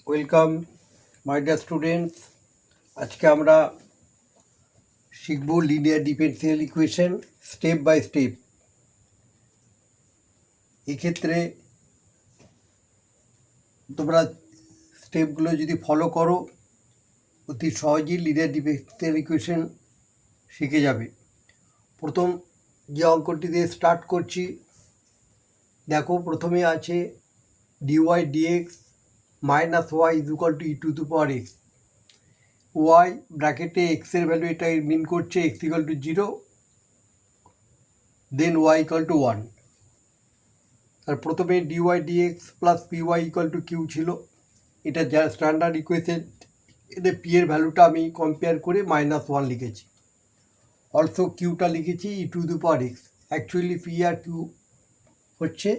Welcome my dear students. আজকে আমরা শিখব linear differential equation step by step. এক্ষেত্রে তোমরা স্টেপগুলো যদি ফলো করো অতি সহজেই লিনিয়ার ডিফারেনশিয়াল ইকুয়েশন শিখে যাবে। প্রথম যে অঙ্কটি দিয়ে স্টার্ট করছি, দেখো প্রথমে আছে d y d x minus y is equal to e to the power x. Y ব্র্যাকেটে এক্সের ভ্যালু এটা মিন করছে x equal to 0, then y equal to 1। আর প্রথমে d y d x plus PY equal to q ছিল, এটা যা স্ট্যান্ডার্ড ইকুয়েশন। এতে পি এর ভ্যালুটা আমি কম্পেয়ার করে -1 লিখেছি, অলসো কিউটা লিখেছি e to the power x. Actually p আর কিউ হচ্ছে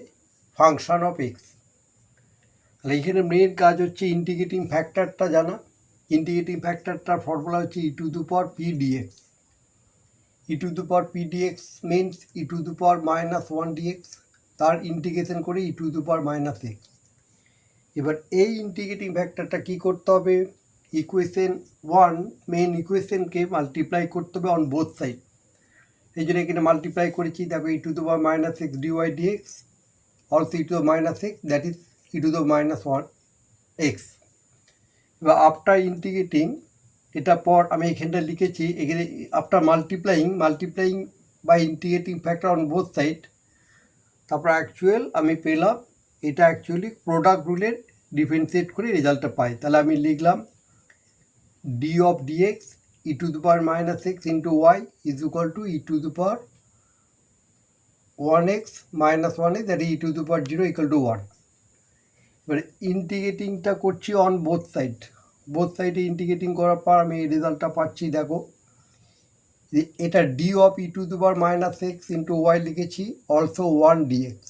ফাংশন অফ এক্স। তাহলে এখানে মেন কাজ হচ্ছে ইন্টিগ্রেটিং ফ্যাক্টরটা জানা। ইন্টিগ্রেটিং ফ্যাক্টরটার ফর্মুলা হচ্ছে e to the power p d x. E to the power p d x means e to the power -1 d x, তার ইন্টিগ্রেশন করে e to the power -x। এবার এই ইন্টিগ্রেটিং ফ্যাক্টরটা কী করতে হবে, ইকুয়েশন 1 মেন ইকুয়েশনকে মাল্টিপ্লাই করতে হবে অন বোথ সাইড। এই জন্য এখানে মাল্টিপ্লাই করেছি, দেখো e to the power -x d y d x also e to the -x, that is e to the -1 x. এবার আফটার ইন্টিগ্রেটিং, এটা পর আমি এখানটা লিখেছি, এখানে after multiplying by integrating factor on both side, তারপর অ্যাকচুয়াল আমি পেলাম এটা অ্যাকচুয়ালি প্রোডাক্ট রুলের ডিফারেন্সিয়েট করে রেজাল্টটা পাই। তাহলে আমি লিখলাম d of dx e to the power -x into y is equal to e to the power 1x -1x, that e to the power 0 equal to 1। এবার ইন্টিগ্রেটিংটা করছি অন বোথ সাইডে integrating করার পর আমি এই রেজাল্টটা পাচ্ছি। দেখো এটা d of e to the power -x into y লিখেছি, অলসো 1 ডিএক্স।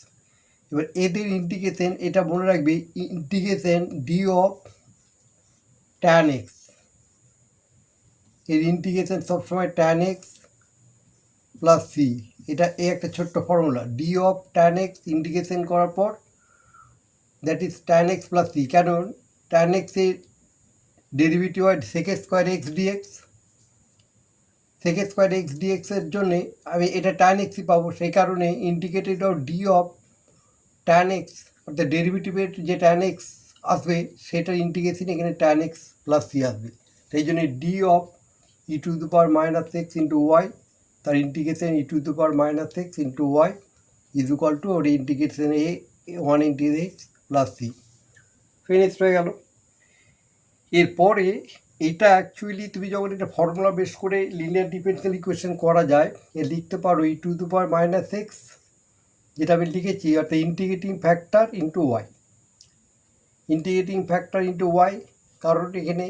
এবার এদের ইন্টিগ্রেশন, এটা মনে রাখবে, integration d of tan x, এর ইন্টিগ্রেশন সবসময় ট্যান এক্স প্লাস সি। এটা এই একটা ছোট্ট formula, d of tan x integration করার পর that is tan x plus c. কারণ ট্যান এক্সের ডেরিভেটিভ হয় second square x d x, second square x ডিএক্সের জন্যে আমি এটা ট্যান এক্সই পাবো। সেই কারণে integrated of D of tan x, অর্থাৎ ডেরিভেটিভের যে ট্যান এক্স আসবে সেটার ইন্টিগ্রেশন এখানে ট্যান এক্স প্লাস সি আসবে। সেই জন্যে d of e to the power -x into y, তার integration e to the power -x into y is equal to ওর ইন্টিগ্রেশন এ 1 into x plus c. Finish হয়ে গেল। এরপরে এটা অ্যাকচুয়ালি তুমি যখন এটা ফর্মুলা বেস করে লিনিয়ার ডিফারেনশিয়াল ইকুয়েশন করা যায়, এ লিখতে পারো e to the power -x, যেটা আমি লিখেছি, অর্থাৎ integrating factor into y. Integrating factor into y, কারণ এখানে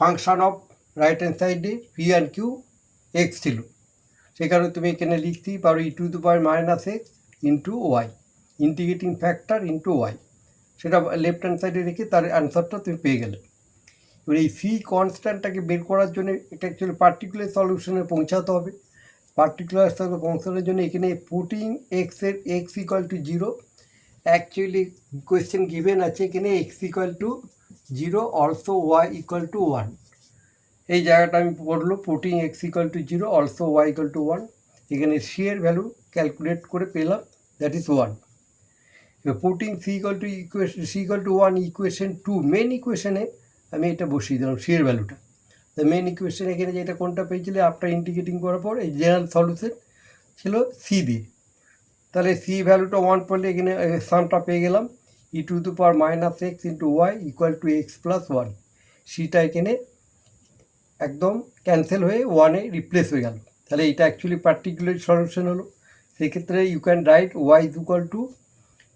ফাংশন অফ রাইট হ্যান্ড সাইডে পি অ্যান্ড কিউ এক্স ছিল, সেই কারণে তুমি এখানে লিখতেই পারো e to the power -x into y, integrating factor into y. সেটা লেফট হ্যান্ড সাইডে রেখে তার অ্যান্সারটা তুমি পেয়ে গেলে। এবার এই সি কনস্ট্যান্টটাকে বের করার জন্য এটা অ্যাকচুয়ালি পার্টিকুলার সলিউশনে পৌঁছাতে হবে। পার্টিকুলার সলিউশনে পৌঁছানোর জন্য এখানে পুটিং এক্সের x equal to 0, actually question given আছে এখানে x equal to 0 also y equal to 1। এই জায়গাটা আমি পড়লো putting x equal to 0 also y equal to 1। এখানে সি এর ভ্যালু ক্যালকুলেট করে পেলাম, দ্যাট ইজ 1। এবার putting C equal to 1 equation 2 main ইকুয়েশনে আমি এটা বসিয়ে দিলাম সি এর ভ্যালুটা। তো মেন ইকুয়েশন এখানে যেটা কোনটা পেয়েছিলে আফটার ইন্টিগ্রেটিং করার পর এই জেনারেল সলিউশন ছিল সি দিয়ে, তাহলে সি ভ্যালুটা 1 পড়লে এখানে সামটা পেয়ে গেলাম e to the power -x into y equal to x plus 1। সিটা এখানে একদম ক্যান্সেল হয়ে 1-এ রিপ্লেস হয়ে গেল। তাহলে এটা অ্যাকচুয়ালি পার্টিকুলার সলিউশন হলো। সেক্ষেত্রে you can write y is equal to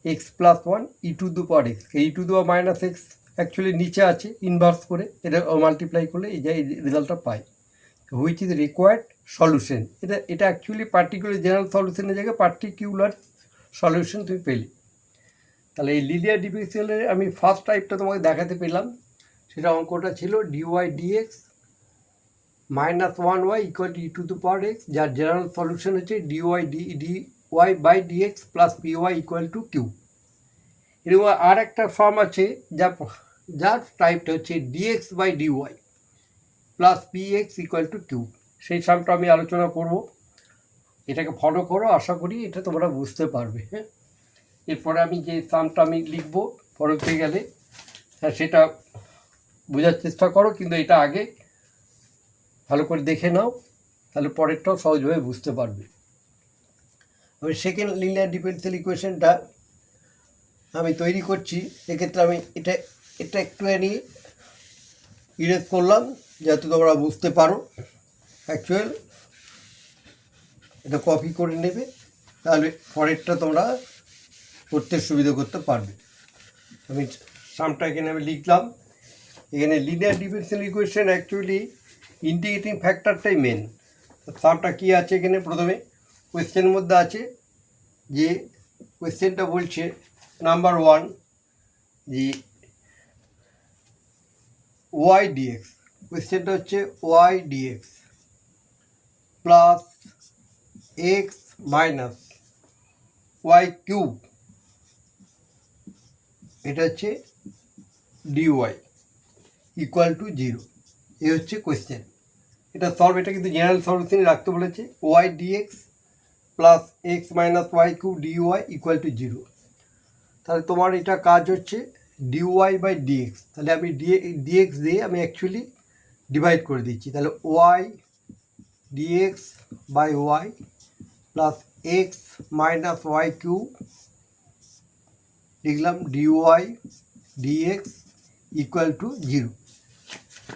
x plus 1 e to the power x. E to the power -x actually নিচে আছে, ইনভার্স করে এটা মাল্টিপ্লাই করলে এই যে রেজাল্টটা পাই, হুইচ ইজ রিকোয়ার্ড সলিউশন। এটা অ্যাকচুয়ালি পার্টিকুলার জেনারেল সলিউশনের জায়গায় পার্টিকুলার সলিউশন তুমি পেলে। তাহলে এই লিনিয়ার ডিফারেনশিয়ালের আমি ফার্স্ট টাইপটা তোমাকে দেখাতে পেলাম, সেটা অঙ্কটা ছিল dy dx -1y equal to e to the power x, যার জেনারেল সলিউশন হচ্ছে dy by dx plus PY equal to q. এরকম আর একটা ফর্ম আছে যার টাইপটা হচ্ছে dx by dy plus p x equal to q. সেই সামটা আমি আলোচনা করব, এটাকে ফলো করো, আশা করি এটা তোমরা বুঝতে পারবে। হ্যাঁ, এরপরে আমি যে সামটা আমি লিখবো পরবর্তী গেলে, হ্যাঁ সেটা বোঝার চেষ্টা করো, কিন্তু এটা আগে ভালো করে দেখে নাও, তাহলে পরেরটাও সহজভাবে বুঝতে পারবে। আমি সেকেন্ড লিনিয়ার ডিফারেনশিয়াল ইকুয়েশনটা আমি তৈরি করছি। এক্ষেত্রে আমি এটা একটুখানি ইরেজ করলাম যাতে তোমরা বুঝতে পারো। অ্যাকচুয়াল এটা কপি করে নেবে, তাহলে পরেরটা তোমরা করতে সুবিধা করতে পারবে। আমি সামটা এখানে আমি লিখলাম। এখানে linear differential equation actually integrating ফ্যাক্টরটাই মেন। সামটা কী আছে এখানে, প্রথমে কোয়েশ্চেনের মধ্যে আছে যে কোয়েশ্চেনটা বলছে নাম্বার 1 যে ওয়াই ডিএক্স, কোয়েশ্চেনটা হচ্ছে y dx plus x minus y cube, এটা হচ্ছে ডিওয়াই ইকুয়াল টু 0। এ হচ্ছে কোয়েশ্চেন। এটা সলভ, এটা কিন্তু জেনারেল সলিউশনে রাখতে বলেছে। Y dx plus x minus y cube dy equal to 0। তাহলে তোমার এটা কাজ হচ্ছে ডিওয়াই বাই ডিএক্স। তাহলে আমি ডিএক্স দিয়ে আমি অ্যাকচুয়ালি ডিভাইড করে দিচ্ছি। তাহলে y dx by y plus x minus y cube লিখলাম ডিওয়াই ডিএক্স ইকুয়াল টু 0।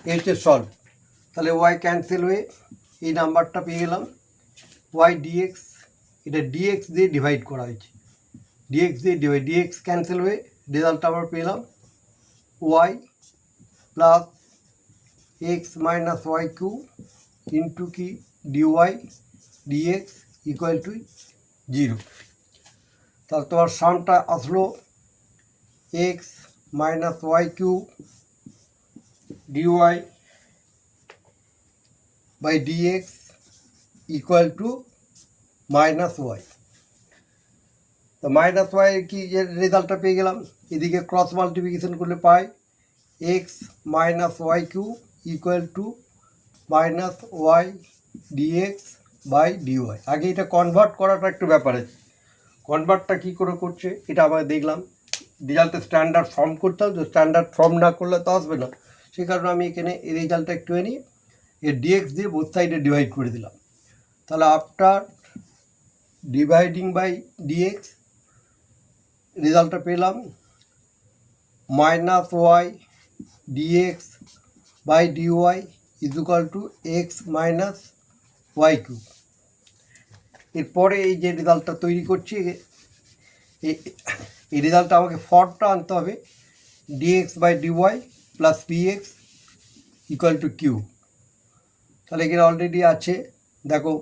এই হচ্ছে সলভ। তাহলে ওয়াই ক্যান্সেল হয়ে এই নাম্বারটা পেয়ে গেলাম। ওয়াই ডিএক্স, এটা ডিএক্স দিয়ে ডিভাইড করা হয়েছে, ডিএক্স দিয়ে ডিএক্স ক্যান্সেল হয়ে রেজাল্ট আবার পেলাম y plus x minus y q into কি ডিওয়াই ডিএক্স ইকুয়াল টু 0। তাহলে তোমার সামটা আসলো x minus y q d y by d x equal to minus y. তো মাইনাস ওয়াই কি যে রেজাল্টটা পেয়ে গেলাম, এদিকে ক্রস মাল্টিপ্লিকেশন করলে পাই x minus y q equal to minus y dx by d y. আগে এটা কনভার্ট করাটা একটু ব্যাপার আছে, কনভার্টটা কী করে করছে এটা আমরা দেখলাম। রেজাল্টে স্ট্যান্ডার্ড ফর্ম করতে হবে, স্ট্যান্ডার্ড ফর্ম না করলে তো আসবে না। সেই কারণে আমি এখানে এই রেজাল্টটা একটুখানি এর ডিএক্স দিয়ে বোথ সাইডে ডিভাইড করে দিলাম। তাহলে আফটার ডিভাইডিং বাই ডিএক্স রেজাল্টটা পেলাম minus y dx by dy is equal to x minus y cube. এরপরে এই যে রেজাল্টটা তৈরি করছি, এই রেজাল্টটা আমাকে ফর্মটা আনতে হবে dx by dy plus PX equal to q. তাহলে এখানে অলরেডি আছে, দেখো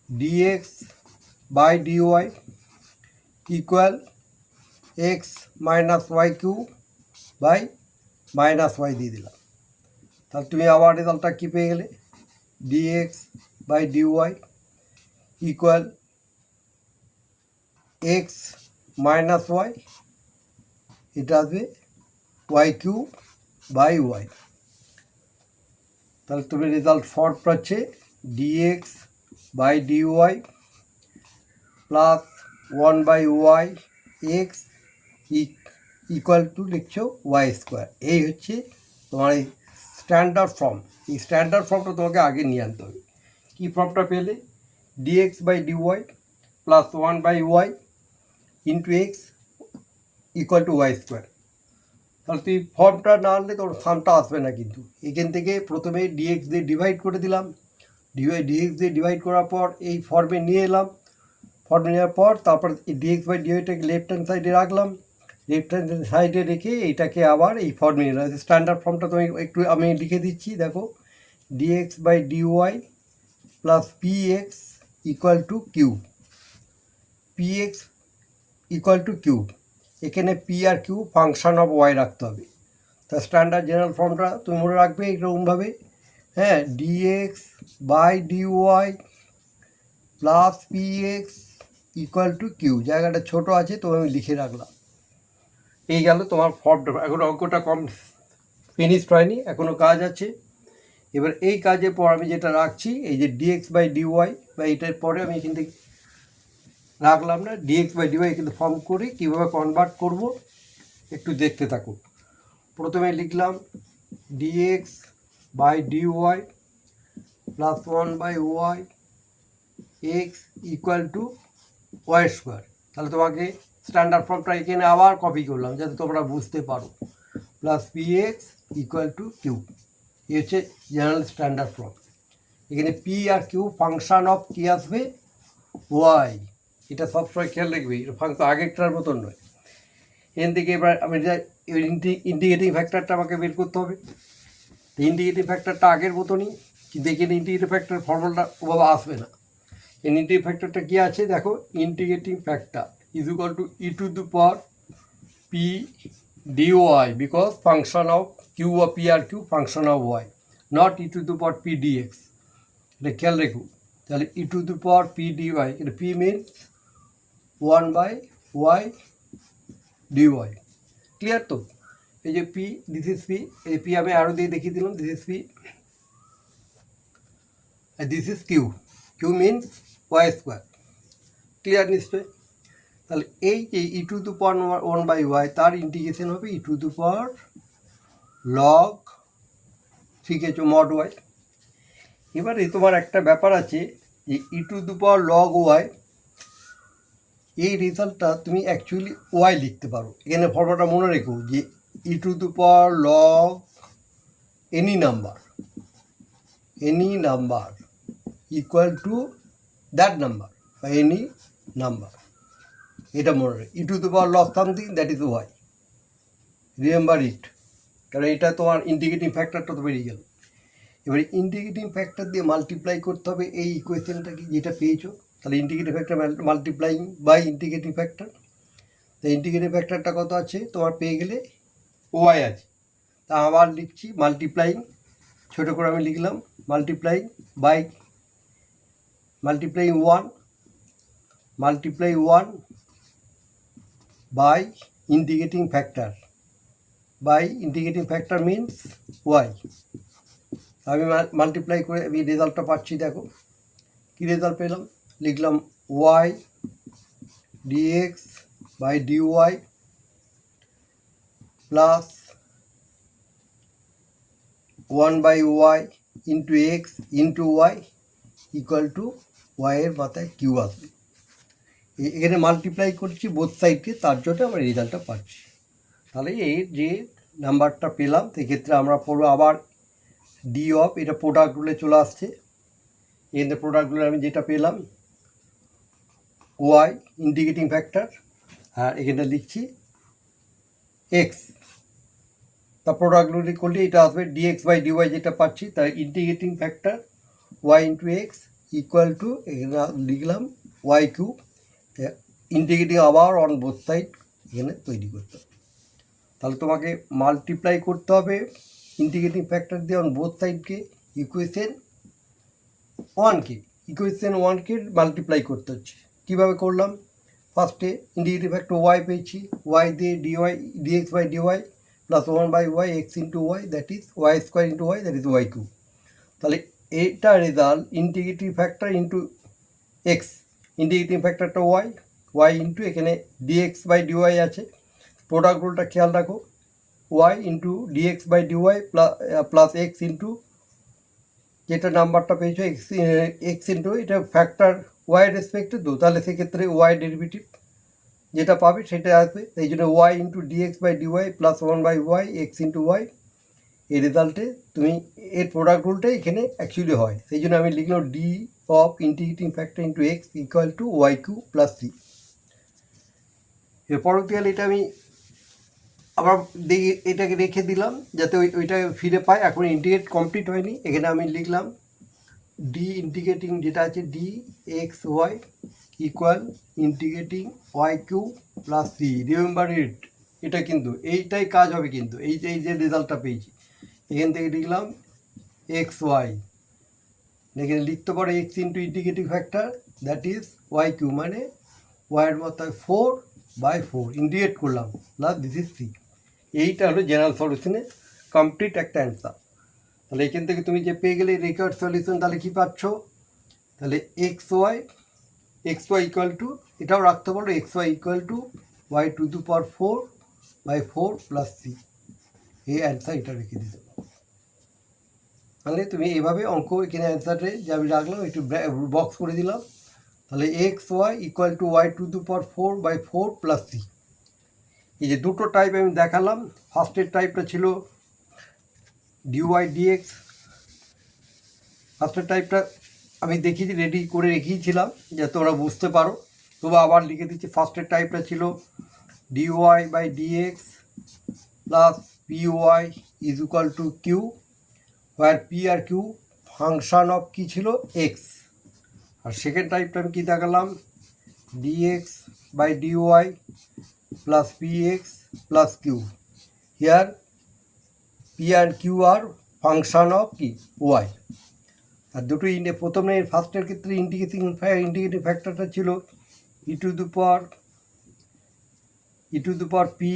dx by dy equal x minus y q by minus y দিয়ে দিলাম। তাহলে তুমি আবার রেজাল্টটা কী পেয়ে গেলে dx by dy equal x minus y, এটা আসবে ওয়াই কিউ বাই ওয়াই। তাহলে তুমি রেজাল্ট ফর্ম পাচ্ছে dx by dy plus 1 by y x equal to লিখছো ওয়াই স্কোয়ার। এই হচ্ছে তোমার এই স্ট্যান্ডার্ড ফর্ম। এই স্ট্যান্ডার্ড ফর্মটা তোমাকে আগে নিয়ে আনতে হবে। কী ফর্মটা পেলে dx by dy plus 1 by y into x equal to y square. তাহলে তুই ফর্মটা না আনলে তোর সামটা আসবে না। কিন্তু এখান থেকে প্রথমে ডিএক্স দিয়ে ডিভাইড করে দিলাম, ডিএক্স দিয়ে ডিভাইড করার পর এই ফর্মে নিয়ে এলাম, ফর্মে নেওয়ার পর তারপর ডিএক্স বাই ডিওয়াইটাকে লেফট হ্যান্ড সাইডে রাখলাম, লেফট হ্যান্ড সাইডে রেখে এইটাকে আবার এই ফর্মে নিলাম। স্ট্যান্ডার্ড ফর্মটা তুমি একটু আমি লিখে দিচ্ছি, দেখো dx by dy plus PX equal to q, p x equal to q. এখানে পি আর কিউ ফাংশন অফ ওয়াই রাখতে হবে। তা স্ট্যান্ডার্ড জেনারেল ফর্মটা তুমি মনে রাখবে এরকমভাবে, হ্যাঁ, dx by dy plus PX equal to q. জায়গাটা ছোটো আছে তো আমি লিখে রাখলাম। এই গেল তোমার ফর্মটা। এখন অঙ্কটা কম ফিনিশড হয়নি, এখনও কাজ আছে। এবার এই কাজের পর আমি যেটা রাখছি, এই যে ডিএক্স বাই ডিওয়াই, বা এইটার পরে আমি এখান থেকে রাখলাম না, ডিএক্স বাই ডিওয়াই কিন্তু ফর্ম করে কীভাবে কনভার্ট করব একটু দেখতে থাকুন। প্রথমে লিখলাম dx by dy plus 1/y x equal to y square. তাহলে তোমাকে স্ট্যান্ডার্ড ফর্মটা এখানে আবার কপি করলাম যাতে তোমরা বুঝতে পারো, plus p x equal to q. এই হচ্ছে জেনারেল স্ট্যান্ডার্ড ফর্ম। এখানে পি আর কিউ ফাংশান অফ কী আসবে, ওয়াই। এটা সবসময় খেয়াল রাখবে, এটা ফাংশন আগেরটার মতন নয়। এখান থেকে এবার আমি ইন্টিগ্রেটিং ফ্যাক্টরটা আমাকে বের করতে হবে। ইন্টিগ্রেটিং ফ্যাক্টরটা আগের মতনই, কিন্তু এখানে ইন্টিগ্রেটিং ফ্যাক্টর ফর্মুলাটা ওভাবে আসবে না। ইন্টিগ্রেটিং ফ্যাক্টরটা কী আছে দেখো, integrating factor is equal to e to the power p d y, because function of q বা পি আর q function of y, not e to the power p d x. এটা খেয়াল রেখো। তাহলে e to the power p d y, এটা p means 1/y d y. Clear তো? এই যে পি, দিস ইজ পি, এই পি আমি আরও দিয়ে দেখিয়ে দিলাম, this is p, this is q, Q means y square. Clear নিশ্চয়? তাহলে এই যে e to the power 1/y তার ইন্টিগ্রেশন হবে ই টু দি পাওয়ার লগ, ঠিক আছে, মড ওয়াই। এবারে তোমার একটা ব্যাপার আছে যে e to the power log y, এই রেজাল্টটা তুমি অ্যাকচুয়ালি ওয়াই লিখতে পারো। এখানে ফর্মুলাটা মনে রেখো যে e to the power log any number equal to that number বা এনি নাম্বার। এটা মনে রেখো, e to the power log something that is y, remember it. কারণ এটা তোমার ইন্টিগ্রেটিং ফ্যাক্টরটা তো বেরিয়ে গেল। এবারে ইন্টিগ্রেটিং ফ্যাক্টর দিয়ে মাল্টিপ্লাই করতে হবে এই ইকুয়েশনটাকে যেটা পেয়েছো। তাহলে integrating factor multiplying by integrating factor. তো ইন্টিগ্রেটিং ফ্যাক্টরটা কত আছে তোমার পেয়ে গেলে, ওয়াই আছে। তা আবার লিখছি মাল্টিপ্লাইং, ছোটো করে আমি লিখলাম multiplying 1 by integrating factor means y. আমি মাল্টিপ্লাই করে আমি রেজাল্টটা পাচ্ছি। দেখো কী রেজাল্ট পেলাম, লিখলাম y dx by dy plus 1/y into x into y equal to ওয়াইয়ের মাথায় কিউ আসবে। এখানে মাল্টিপ্লাই করছি বোথ সাইডকে, তার জন্য আমরা রেজাল্টটা পাচ্ছি। তাহলে এর যে নাম্বারটা পেলাম সেক্ষেত্রে আমরা পড়বো আবার ডি অফ, এটা প্রোডাক্ট রুলে চলে আসছে। এখানে প্রোডাক্ট রুলে আমি যেটা পেলাম ওয়াই ইন্টিগ্রেটিং ফ্যাক্টর, আর এখানে লিখছি এক্স। তা প্রোডাক্ট রুলে করলে এটা আসবে ডিএক্স বাই ডিওয়াই যেটা পাচ্ছি, তাই integrating factor y into x equal to, এখানে লিখলাম ওয়াই কিউব। ইন্টিগ্রেটিং আবার অন বোথ সাইড এখানে তৈরি করতে হবে। তাহলে তোমাকে মাল্টিপ্লাই করতে হবে ইন্টিগ্রেটিং ফ্যাক্টর দিয়ে অন বোথ সাইডকে, ইকুয়েশন ওয়ানকে মাল্টিপ্লাই করতে হচ্ছে। কীভাবে করলাম, ফার্স্টে ইন্টিগ্রেটিং ফ্যাক্টর ওয়াই পেয়েছি, ওয়াই দিয়ে dx by dy plus 1/y x into y, that is y square into y, that is y cube. তাহলে এটা result integrating factor into x, integrating ফ্যাক্টরটা ওয়াই ইন্টু এখানে ডিএক্স বাই ডিওয়াই আছে। Product রুলটা খেয়াল রাখো, y into dx by dy plus x into যেটা নাম্বারটা পেয়েছো এক্স ইন্টু এটা ফ্যাক্টর ওয়াই রেসপেক্টে দো, তাহলে সেক্ষেত্রে ওয়াই ডেরিভেটিভ যেটা পাবে সেটা আসবে। এই জন্য y into dx by dy plus 1/y x into y, এই রেজাল্টে তুমি এর প্রোডাক্ট রুলটাই এখানে অ্যাকচুয়ালি হয়। সেই জন্য আমি লিখলাম d of integrating factor into x equal to y q plus c. এর পরবর্তীকালে এটা আমি আবার এটাকে রেখে দিলাম যাতে ওইটা ফিরে পায়। এখন ইন্টিগ্রেট কমপ্লিট হয়নি, এখানে আমি লিখলাম ডি ইন্টিগ্রেটিং যেটা আছে d x y equal integrating y q plus c. Remember it, এটা কিন্তু এইটাই কাজ হবে, কিন্তু এই যে রেজাল্টটা পেয়েছি এখান থেকে লিখলাম এক্স ওয়াই, এখানে লিখতে পারো x into integrating factor that is y q, মানে ওয়াইয়ের মাথায় 4 বাই 4 ইন্ডিকেট করলাম প্লাস দিস ইজ সি। এইটা হলো জেনারেল সলিউশনে কমপ্লিট একটা অ্যান্সার। তাহলে এখান থেকে তুমি যে পেয়ে গেলে রেকর্ড সলিউশন, তাহলে কী পাচ্ছ, তাহলে এক্স ওয়াই ইকুয়াল টু, এটাও রাখতে পারো x y equal to y to the power 4/4 plus c. এই অ্যান্সার এটা রেখে দিতে পারো। তাহলে তুমি এভাবে অঙ্ক এখানে অ্যান্সারে যে আমি রাখলাম একটু বক্স করে দিলাম। তাহলে x y equal to y to the power 4/4 plus c. এই যে দুটো টাইপ আমি দেখালাম, ফার্স্টের টাইপটা ছিল ডিওয়াই ডিএক্স। ফার্স্টের টাইপটা আমি দেখিয়েছি, রেডি করে রেখেছিলাম যাতে তোমরা বুঝতে পারো, তবু আবার লিখে দিচ্ছি। ফার্স্টের টাইপটা ছিল d y by dx plus p y is equal to q, where p আর কিউ ফাংশান অফ কী ছিল, এক্স। আর সেকেন্ড টাইপটা আমি কী দেখালাম, d x by dy plus p x plus q, here p আর কিউ আর ফাংশান অফ কি, ওয়াই। আর দুটো প্রথমে ফার্স্টের ক্ষেত্রে ইন্টিগ্রেটিং ফ্যাক্টরটা ছিল e to the power p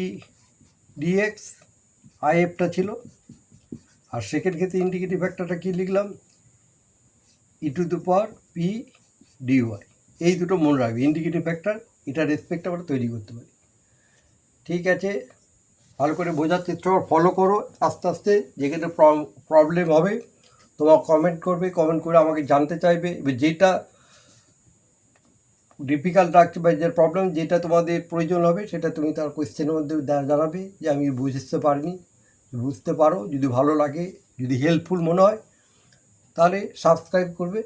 d x, আইএফটা ছিল। আর সেকেন্ড ক্ষেত্রে ইন্টিগ্রেটিং ফ্যাক্টরটা কী লিখলাম, e to the power p dy. এই দুটো মনে রাখবে ইন্টিগ্রেটিং ফ্যাক্টর, এটা রেসপেক্ট আমরা তৈরি করতে পারি। ঠিক আছে, ভালো করে বোঝার চেষ্টা করো, ফলো করো আস্তে আস্তে। যেখানে প্রবলেম হবে তোমার কমেন্ট করবে, কমেন্ট করে আমাকে জানতে চাইবে। এবার যেটা ডিফিকাল্ট লাগছে বা যে প্রবলেম যেটা তোমাদের প্রয়োজন হবে সেটা তুমি তার কোয়েশ্চেনের মধ্যে জানাবে যে আমি বুঝতে পারিনি। বুঝতে পারো, যদি ভালো লাগে, যদি হেল্পফুল মনে হয় তাহলে সাবস্ক্রাইব করবে।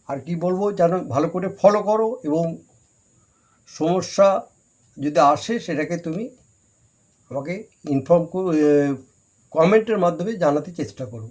আর কি বলবো, যেন ভালো করে ফলো করো এবং সমস্যা যদি আসে সেটাকে তুমি আমাকে কমেন্টের মাধ্যমে জানাতে চেষ্টা করো।